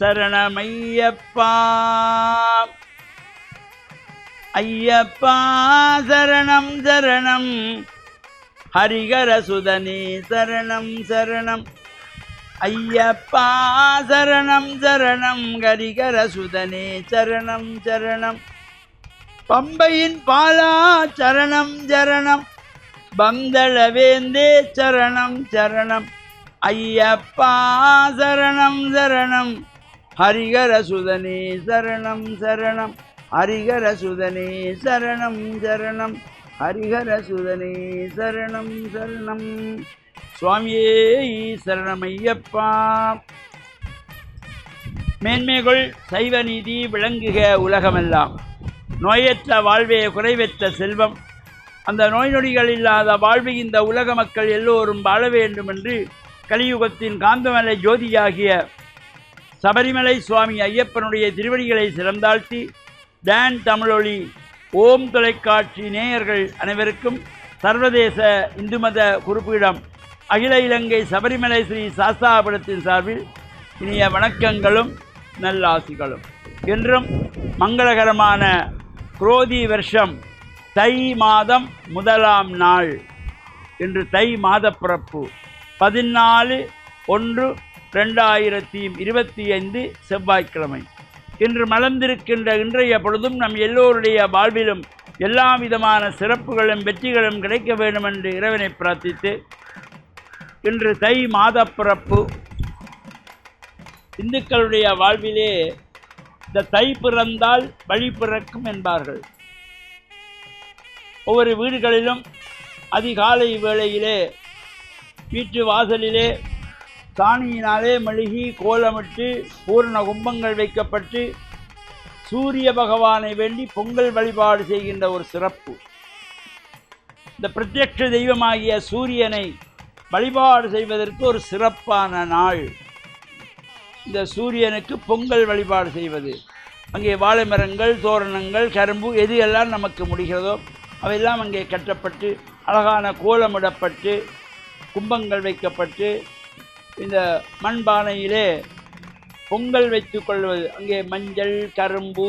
சரணமையப்பா ஐயப்பா சரணம் சரணம் ஹரிகர சுதனே சரணம் சரணம் ஐயப்பா சரணம் சரணம் ஹரிகர சுதனே சரணம் சரணம் பம்பையின் பாலா சரணம் சரணம் பந்தளவேந்தே சரணம் சரணம் ஐயப்பா சரணம் சரணம் ஹரிகர சுதனே சரணம் சரணம் ஹரிகர சுதனே சரணம் சரணம் ஹரிகர சுதனே சரணம் சரணம். சுவாமியே சரணமையப்பா. மேன்மைகள் சைவ நீதி விளங்குக உலகமெல்லாம். நோயற்ற வாழ்வே குறைவற்ற செல்வம். அந்த நோய் நொடிகள் இல்லாத வாழ்வு இந்த உலக மக்கள் எல்லோரும் வாழ வேண்டும் என்று கலியுகத்தின் காந்தமலை ஜோதியாகிய சபரிமலை சுவாமி ஐயப்பனுடைய திருவடிகளை சிறந்தாழ்த்தி டான் தமிழொலி ஓம் தொலைக்காட்சி நேயர்கள் அனைவருக்கும் சர்வதேச இந்து மத குறிப்பீடம் அகில இலங்கை சபரிமலை ஸ்ரீ சாஸ்தாபுரத்தின் சார்பில் இனிய வணக்கங்களும் நல்லாசிகளும். என்றும் மங்களகரமான குரோதி வருஷம் தை மாதம் 1ஆம் நாள் இன்று தை மாத பிறப்பு 14/1/2025 செவ்வாய்க்கிழமை. இன்று மலர்ந்திருக்கின்ற இன்றைய பொழுதும் நம் எல்லோருடைய வாழ்விலும் எல்லா விதமான சிறப்புகளும் வெற்றிகளும் கிடைக்க வேண்டும் என்று இறைவனை பிரார்த்தித்து இன்று தை மாத பிறப்பு. இந்துக்களுடைய வாழ்விலே இந்த தை பிறந்தால் வழி பிறக்கும் என்பார்கள். ஒவ்வொரு வீடுகளிலும் அதிகாலை வேளையிலே வீட்டு வாசலிலே சாணியினாலே மெழுகி கோலமிட்டு பூர்ண கும்பங்கள் வைக்கப்பட்டு சூரிய பகவானை வேண்டி பொங்கல் வழிபாடு செய்கின்ற ஒரு சிறப்பு. இந்த பிரத்யக்ஷ தெய்வமாகிய சூரியனை வழிபாடு செய்வதற்கு ஒரு சிறப்பான நாள். இந்த சூரியனுக்கு பொங்கல் வழிபாடு செய்வது, அங்கே வாழை மரங்கள், தோரணங்கள், கரும்பு எது எல்லாம் நமக்கு முடிகிறதோ அவையெல்லாம் அங்கே கட்டப்பட்டு அழகான கோலமிடப்பட்டு கும்பங்கள் வைக்கப்பட்டு இந்த மண்பானையிலே பொங்கல் வைத்து கொள்வது. அங்கே மஞ்சள், கரும்பு,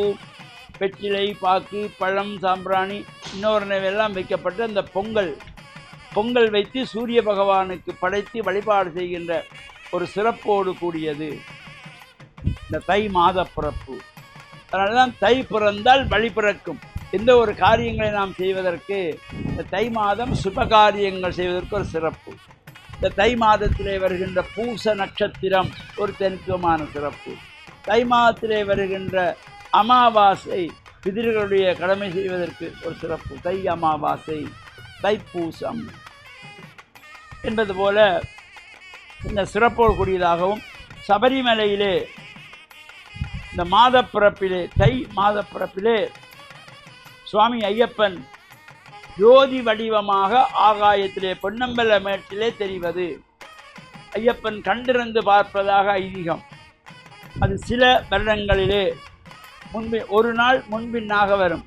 வெற்றிலை, பாக்கு, பழம், சாம்பிராணி இன்னொருவெல்லாம் வைக்கப்பட்டு அந்த பொங்கல் வைத்து சூரிய பகவானுக்கு படைத்து வழிபாடு செய்கின்ற ஒரு சிறப்போடு கூடியது இந்த தை மாத பிறப்பு. அதனால தான் தை பிறந்தால் வழி பிறக்கும். எந்த ஒரு காரியங்களை நாம் செய்வதற்கு இந்த தை மாதம் சுப காரியங்கள் செய்வதற்கு ஒரு சிறப்பு. இந்த தை மாதத்திலே வருகின்ற பூச நட்சத்திரம் ஒரு தனித்துவமான சிறப்பு. தை மாதத்திலே வருகின்ற அமாவாசை பிதிர்களுடைய கடமை செய்வதற்கு ஒரு சிறப்பு. தை அமாவாசை, தைப்பூசம் என்பது போல இந்த சிறப்போடு கூடியதாகவும் சபரிமலையிலே இந்த மாதப்பிறப்பிலே தை மாதப்பிறப்பிலே சுவாமி ஐயப்பன் ஜோதி வடிவமாக ஆகாயத்திலே பொன்னம்பல மேட்டிலே தெரிவது. ஐயப்பன் கண்டிருந்து பார்ப்பதாக ஐதீகம். அது சில வருடங்களிலே ஒரு நாள் முன்பின்னாக வரும்.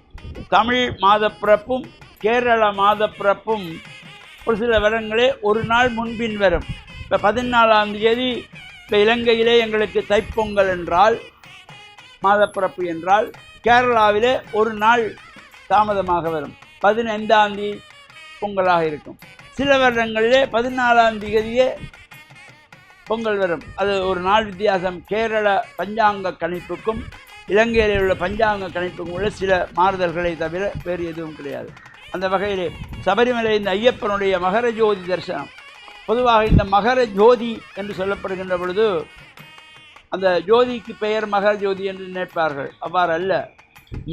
தமிழ் மாதப்பிறப்பும் கேரள மாதப்பிறப்பும் ஒரு சில வருடங்களே ஒரு நாள் முன்பின் வரும். இப்போ 14ஆம் தேதி இப்போ இலங்கையிலே எங்களுக்கு தைப்பொங்கல் என்றால் மாதப்பிறப்பு என்றால் கேரளாவிலே ஒரு நாள் தாமதமாக வரும். 15ஆம் தேதி பொங்கலாக இருக்கும். சில வருடங்களிலே 14ஆம் தேதியே பொங்கல் வரும். அது ஒரு நாள் வித்தியாசம். கேரள பஞ்சாங்க கணிப்புக்கும் இலங்கையில் உள்ள பஞ்சாங்க கணிப்புக்கும் உள்ள சில மாறுதல்களை தவிர வேறு எதுவும் கிடையாது. அந்த வகையிலே சபரிமலை இந்த ஐயப்பனுடைய மகர ஜோதி தரிசனம். பொதுவாக இந்த மகர ஜோதி என்று சொல்லப்படுகின்ற பொழுது அந்த ஜோதிக்கு பெயர் மகர ஜோதி என்று நினைப்பார்கள். அவ்வாறு அல்ல.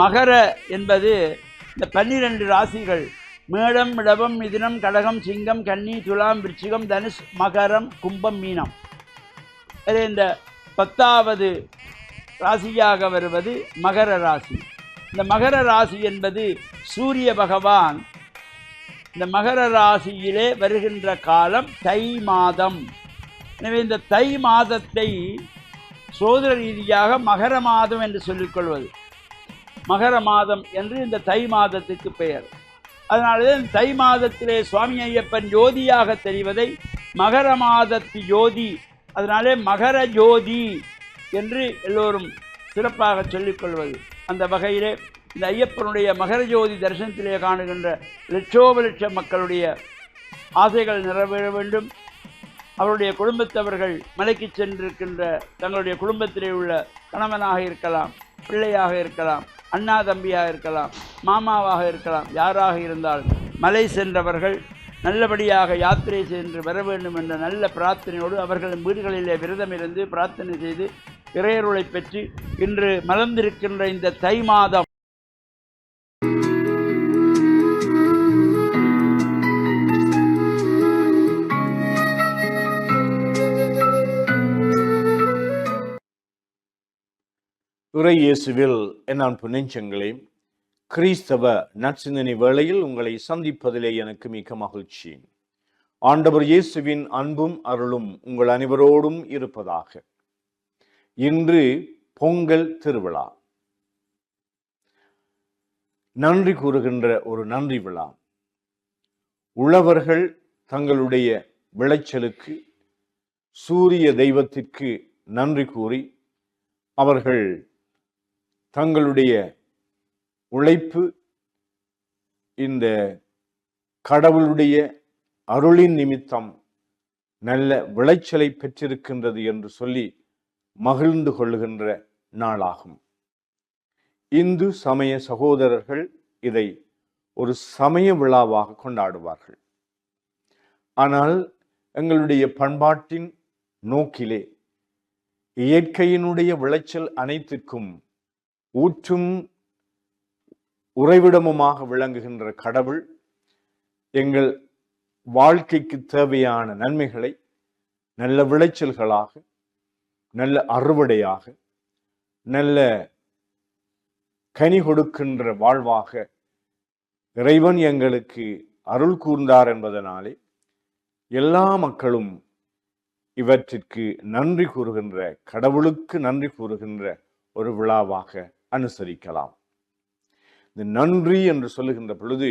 மகர என்பது இந்த 12 ராசிகள் மேடம், மிடவம், மிதுனம், கடகம், சிங்கம், கன்னி, துலாம், விருச்சிகம், தனுஷ், மகரம், கும்பம், மீனம். இந்த 10வது ராசியாக வருவது மகர ராசி. இந்த மகர ராசி என்பது சூரிய பகவான் இந்த மகர ராசியிலே வருகின்ற காலம் தை மாதம். எனவே இந்த தை மாதத்தை சோதர ரீதியாக மகர மாதம் என்று சொல்லிக்கொள்வது. மகர மாதம் என்று இந்த தை மாதத்துக்கு பெயர். அதனாலே தை மாதத்திலே சுவாமி ஐயப்பன் ஜோதியாக தெரிவதை மகர மாதத்து ஜோதி, அதனாலே மகர ஜோதி என்று எல்லோரும் சிறப்பாக சொல்லிக்கொள்வது. அந்த வகையிலே இந்த ஐயப்பனுடைய மகர ஜோதி தரிசனத்திலே காணுகின்ற லட்சோப லட்சம் மக்களுடைய ஆசைகள் நிறைவேற வேண்டும். அவருடைய குடும்பத்தவர்கள் மலைக்கு சென்றிருக்கின்ற தங்களுடைய குடும்பத்திலே உள்ள கணவனாக இருக்கலாம், பிள்ளையாக இருக்கலாம், அண்ணா தம்பியாக இருக்கலாம், மாமாவாக இருக்கலாம், யாராக இருந்தால் மலை சென்றவர்கள் நல்லபடியாக யாத்திரை சென்று வர வேண்டும் என்ற நல்ல பிரார்த்தனையோடு அவர்களின் வீடுகளிலே விரதம் இருந்து பிரார்த்தனை செய்து இறையருளை பெற்று இன்று மலர்ந்திருக்கின்ற இந்த தை மாதம் இறை இயேசுவில் என் அன்பு நெஞ்சங்களே, கிறிஸ்தவ நற்சிந்தனை வேளையில் உங்களை சந்திப்பதிலே எனக்கு மிக்க மகிழ்ச்சி. ஆண்டவர் இயேசுவின் அன்பும் அருளும் உங்கள் அனைவரோடும் இருப்பதாக. இன்று பொங்கல் திருவிழா, நன்றி கூறுகின்ற ஒரு நன்றி விழா. உழவர்கள் தங்களுடைய விளைச்சலுக்கு சூரிய தெய்வத்திற்கு நன்றி கூறி அவர்கள் தங்களுடைய உழைப்பு இந்த கடவுளுடைய அருளின் நிமித்தம் நல்ல விளைச்சலை பெற்றிருக்கின்றது என்று சொல்லி மகிழ்ந்து கொள்ளுகின்ற நாளாகும். இந்து சமய சகோதரர்கள் இதை ஒரு சமய விழாவாக கொண்டாடுவார்கள். ஆனால் எங்களுடைய பண்பாட்டின் நோக்கிலே இயற்கையினுடைய விளைச்சல் அனைத்திற்கும் ஊற்றும் உறைவிடமுமாக விளங்குகின்ற கடவுள் எங்கள் வாழ்க்கைக்கு தேவையான நன்மைகளை நல்ல விளைச்சல்களாக, நல்ல அறுவடையாக, நல்ல கனி கொடுக்கின்ற வாழ்வாக இறைவன் எங்களுக்கு அருள் கூர்ந்தார் என்பதனாலே எல்லா மக்களும் இவற்றிற்கு நன்றி கூறுகின்ற, கடவுளுக்கு நன்றி கூறுகின்ற ஒரு விழாவாக அனுசரிக்கலாம். இந்த நன்றி என்று சொல்லுகின்ற பொழுது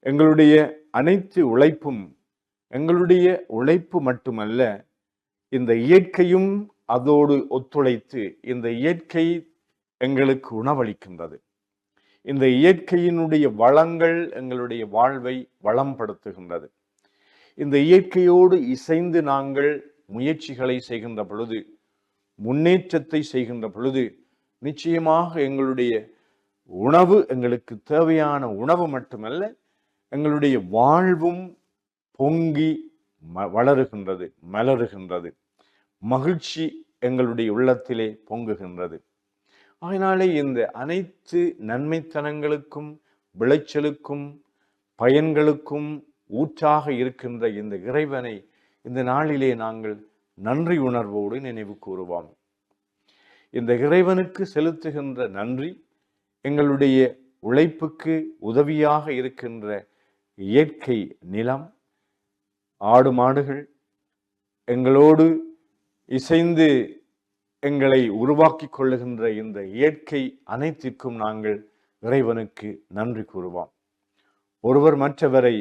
எங்களுடைய அனைத்து உழைப்பும், எங்களுடைய உழைப்பு மட்டுமல்ல, இந்த இயற்கையும் அதோடு ஒத்துழைத்து இந்த இயற்கை எங்களுக்கு உணவளிக்கின்றது. இந்த இயற்கையினுடைய வளங்கள் எங்களுடைய வாழ்வை வளம்படுத்துகின்றது. இந்த இயற்கையோடு இசைந்து நாங்கள் முயற்சிகளை செய்கின்ற பொழுது, முன்னேற்றத்தை செய்கின்ற பொழுது, நிச்சயமாக எங்களுடைய உணவு, எங்களுக்கு தேவையான உணவு மட்டுமல்ல, எங்களுடைய வாழ்வும் பொங்கி வளருகின்றது, மலருகின்றது. மகிழ்ச்சி எங்களுடைய உள்ளத்திலே பொங்குகின்றது. அதனாலே இந்த அனைத்து நன்மைத்தனங்களுக்கும் விளைச்சலுக்கும் பயன்களுக்கும் ஊற்றாக இருக்கின்ற இந்த இறைவனை இந்த நாளிலே நாங்கள் நன்றி உணர்வோடு நினைவு கூறுவோம். இந்த இறைவனுக்கு செலுத்துகின்ற நன்றி எங்களுடைய உழைப்புக்கு உதவியாக இருக்கின்ற இயற்கை நிலம், ஆடு மாடுகள், எங்களோடு இசைந்து எங்களை உருவாக்கி கொள்ளுகின்ற இந்த இயற்கை அனைத்திற்கும் நாங்கள் இறைவனுக்கு நன்றி கூறுவோம். ஒருவர் மற்றவரை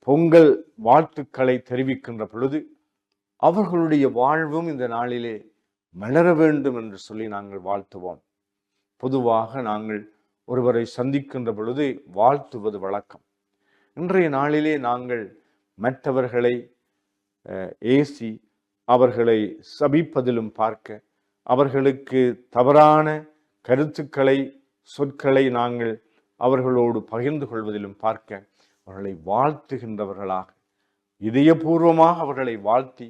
பொங்கல் வாழ்த்துக்களை தெரிவிக்கின்ற பொழுது அவர்களுடைய வாழ்வும் இந்த நாளிலே மலர வேண்டும் என்று சொல்லி நாங்கள் வாழ்த்துவோம். பொதுவாக நாங்கள் ஒருவரை சந்திக்கின்ற பொழுது வாழ்த்துவது வழக்கம். இன்றைய நாளிலே நாங்கள் மற்றவர்களை ஏசி அவர்களை சபிப்பதிலும் பார்க்க, அவர்களுக்கு தவறான கருத்துக்களை, சொற்களை நாங்கள் அவர்களோடு பகிர்ந்து கொள்வதிலும் பார்க்க, அவர்களை வாழ்த்துகின்றவர்களாக, இதயபூர்வமாக அவர்களை வாழ்த்தி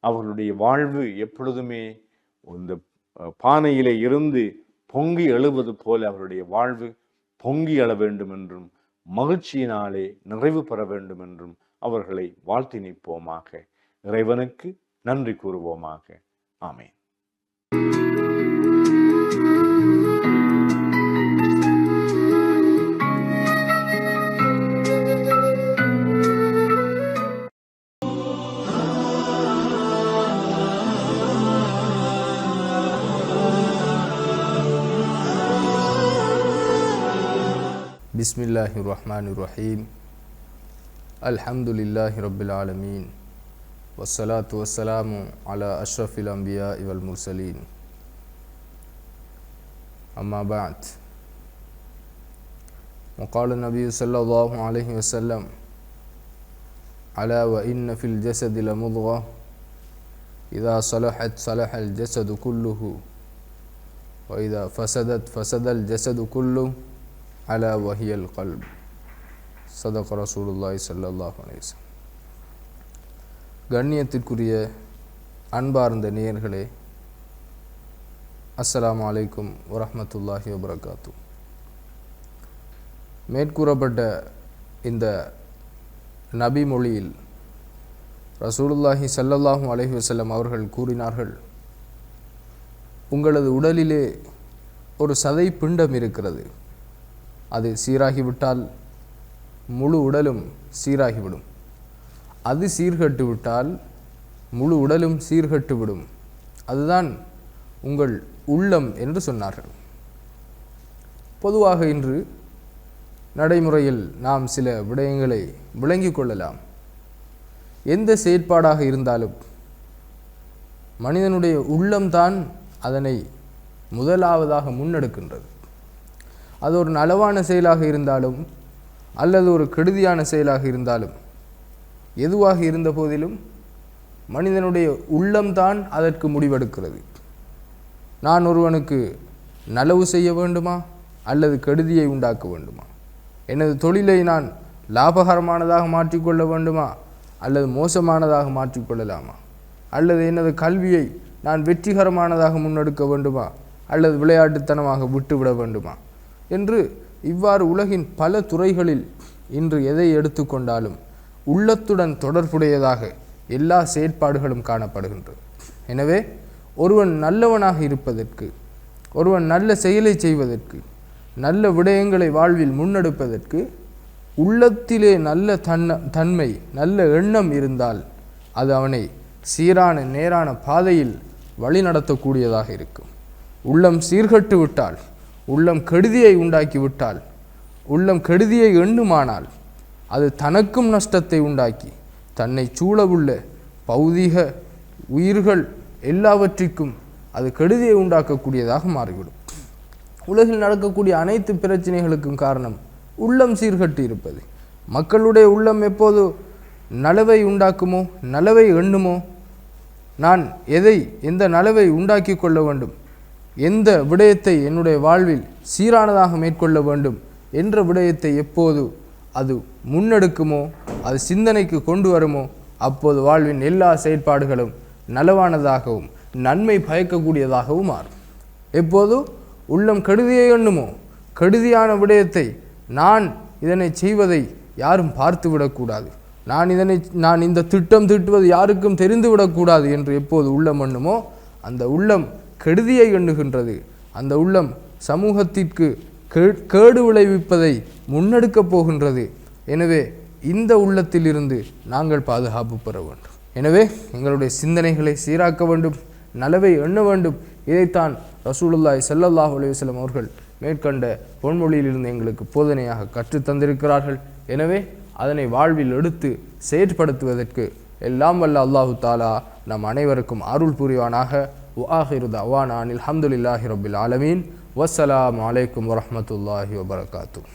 அவர்களுடைய வாழ்வு எப்பொழுதுமே இந்த பானையிலே இருந்து பொங்கி எழுவது போல அவருடைய வாழ்வு பொங்கி எழ வேண்டும் என்றும் மகிழ்ச்சியினாலே நிறைவு பெற வேண்டும் என்றும் அவர்களை வாழ்த்தி நிற்போமாக. இறைவனுக்கு நன்றி கூறுவோமாக. ஆமென். பிஸ்மில்லாஹிர் ரஹ்மானிர் ரஹீம். அல்ஹம்துலில்லாஹி ரப்பில் ஆலமீன். والصلاة والسلام على أشرف الأنبياء والمرسلين أما بعد وقال النبي صلى الله عليه وسلم ألا وإن في الجسد لمضغة إذا صلحت صلح الجسد كله وإذا فسدت فسد الجسد كله ألا وهي القلب صدق رسول الله صلى الله عليه وسلم. கண்ணியத்திற்குரிய அன்பார்ந்த நேயர்களே, அஸ்ஸலாமு அலைக்கும் வரஹ்மத்துல்லாஹி வபரகாத்து. மேற்கூறப்பட்ட இந்த நபி மொழியில் ரசூலுல்லாஹி ஸல்லல்லாஹு அலைஹி வஸல்லம் அவர்கள் கூறினார்கள், உங்களது உடலிலே ஒரு சதை பிண்டம் இருக்கிறது, அது சீராகிவிட்டால் முழு உடலும் சீராகிவிடும், அது சீர்கட்டு விட்டால் முழு உடலும் சீர்கட்டுவிடும், அதுதான் உங்கள் உள்ளம் என்று சொன்னார்கள். பொதுவாக இன்று நடைமுறையில் நாம் சில விடயங்களை விளங்கிக் கொள்ளலாம். எந்த செயற்பாடாக இருந்தாலும் மனிதனுடைய உள்ளம்தான் அதனை முதலாவதாக முன்னெடுக்கின்றது. அது ஒரு நலவான செயலாக இருந்தாலும் அல்லது ஒரு கெடுதியான செயலாக இருந்தாலும் எதுவாக இருந்த போதிலும் மனிதனுடைய உள்ளம்தான் அதற்கு முடிவெடுக்கிறது. நான் ஒருவனுக்கு நலவு செய்ய வேண்டுமா அல்லது கெடுதியை உண்டாக்க வேண்டுமா, எனது தொழிலை நான் லாபகரமானதாக மாற்றிக்கொள்ள வேண்டுமா அல்லது மோசமானதாக மாற்றிக்கொள்ளலாமா, அல்லது எனது கல்வியை நான் வெற்றிகரமானதாக முன்னெடுக்க வேண்டுமா அல்லது விளையாட்டுத்தனமாக விட்டுவிட வேண்டுமா என்று இவ்வாறு உலகின் பல துறைகளில் இன்று எதை எடுத்துக்கொண்டாலும் உள்ளத்துடன் தொடர்புடையதாக எல்லா செயற்பாடுகளும் காணப்படுகின்றது. எனவே ஒருவன் நல்லவனாக இருப்பதற்கு, ஒருவன் நல்ல செயலை செய்வதற்கு, நல்ல விடயங்களை வாழ்வில் முன்னெடுப்பதற்கு உள்ளத்திலே நல்ல தன்மை நல்ல எண்ணம் இருந்தால் அது அவனை சீரான நேரான பாதையில் வழி நடத்தக்கூடியதாக இருக்கும். உள்ளம் சீர்கட்டு விட்டால், உள்ளம் கெடுதியை உண்டாக்கி விட்டால், உள்ளம் கெடுதியை எண்ணுமானால் அது தனக்கும் நஷ்டத்தை உண்டாக்கி தன்னை சூழவுள்ள பௌதீக உயிர்கள் எல்லாவற்றிற்கும் அது கெடுதியை உண்டாக்கக்கூடியதாக மாறிவிடும். உலகில் நடக்கக்கூடிய அனைத்து பிரச்சனைகளுக்கும் காரணம் உள்ளம் சீர்கட்டு இருப்பது. மக்களுடைய உள்ளம் எப்போது நலவை உண்டாக்குமோ, நலவை எண்ணுமோ, நான் எந்த நலவை உண்டாக்கி கொள்ள வேண்டும், எந்த விடயத்தை என்னுடைய வாழ்வில் சீரானதாக மேற்கொள்ள வேண்டும் என்ற விடயத்தை எப்போது அது முன்னெடுக்குமோ, அது சிந்தனைக்கு கொண்டு வருமோ, அப்போது வாழ்வின் எல்லா செயற்பாடுகளும் நலவானதாகவும் நன்மை பயக்கக்கூடியதாகவும் மாறும். எப்போது உள்ளம் கெடுதியை எண்ணுமோ, கெடுதியான விடயத்தை நான் இதனை செய்வதை யாரும் பார்த்து விடக்கூடாது, நான் இந்த திட்டம் தீட்டுவது யாருக்கும் தெரிந்துவிடக்கூடாது என்று எப்போது உள்ளம் எண்ணுமோ, அந்த உள்ளம் கெடுதியை எண்ணுகின்றது. அந்த உள்ளம் சமூகத்திற்கு கேடு விளைவிப்பதை முன்னெடுக்கப் போகின்றது. எனவே இந்த உள்ளத்திலிருந்து நாங்கள் பாதுகாப்பு பெற வேண்டும். எனவே எங்களுடைய சிந்தனைகளை சீராக்க வேண்டும், நலவை எண்ண வேண்டும். இதைத்தான் ரசூலுல்லாஹி ஸல்லல்லாஹு அலைஹி வஸல்லம் அவர்கள் மேற்கண்ட பொன்மொழியிலிருந்து எங்களுக்கு போதனையாக கற்றுத் தந்திருக்கிறார்கள். எனவே அதனை வாழ்வில் எடுத்து செயற்படுத்துவதற்கு எல்லாம் வல்ல அல்லாஹு தாலா நம் அனைவருக்கும் அருள் புரிவானாக. வஆகிரு தஅவானா அனில் ஹம்துலில்லாஹி ரப்பில் ஆலமீன். வஸ்ஸலாமு அலைக்கும் வரஹ்மத்துல்லாஹி வபரகாத்துஹு.